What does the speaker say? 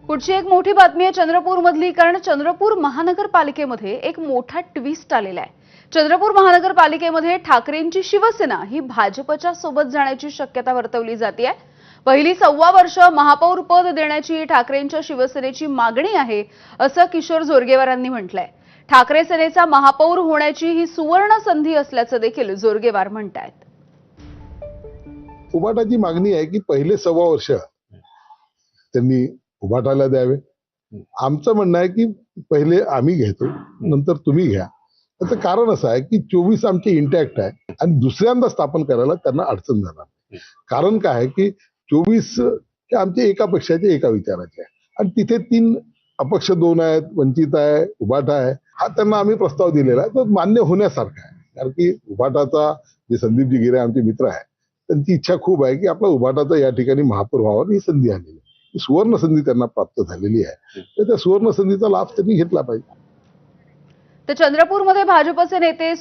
पुढची एक मोठी बातमी आहे चंद्रपूरमधली, कारण चंद्रपूर महानगरपालिकेमध्ये एक मोठा ट्विस्ट आलेला आहे। चंद्रपूर महानगरपालिकेमध्ये ठाकरेंची शिवसेना ही भाजपच्या सोबत जाण्याची शक्यता वर्तवली जाते। पहिली 1.25 वर्ष महापौर पद देण्याची ठाकरेंच्या शिवसेनेची मागणी आहे, असं किशोर जोरगेवारांनी म्हटलंय। ठाकरे सेनेचा महापौर होण्याची ही सुवर्ण संधी असल्याचं देखील जोरगेवार म्हणतायत। उभाटाची मागणी आहे की पहिले 1.25 वर्ष त्यांनी उभाटाला द्यावे। आमचं म्हणणं आहे की पहिले आम्ही घेतो, नंतर तुम्ही घ्या। त्याचं कारण असं आहे की 24 आमचे इंटॅक्ट आहे आणि दुसऱ्यांदा स्थापन करायला त्यांना अडचण जाणार नाही। कारण काय आहे की 24 हे आमचे एका पक्षाचे एका विचाराचे आहे आणि तिथे 3 अपक्ष 2 आहेत, वंचित आहे, उभाटा आहे। हा त्यांना आम्ही प्रस्ताव दिलेला आहे, तो मान्य होण्यासारखा आहे। कारण की उभाटाचा जे संदीपजी गिरे आमचे मित्र आहे, त्यांची इच्छा खूप आहे की आपला उभाटाचा या ठिकाणी महापौर व्हावा, ही संधी आलेली आहे। सुवर्ण संधी त्यांना प्राप्त झालेली आहे, तर त्या सुवर्ण संधीचा लाभ त्यांनी घेतला पाहिजे। तर चंद्रपूरमध्ये भाजपचे नेते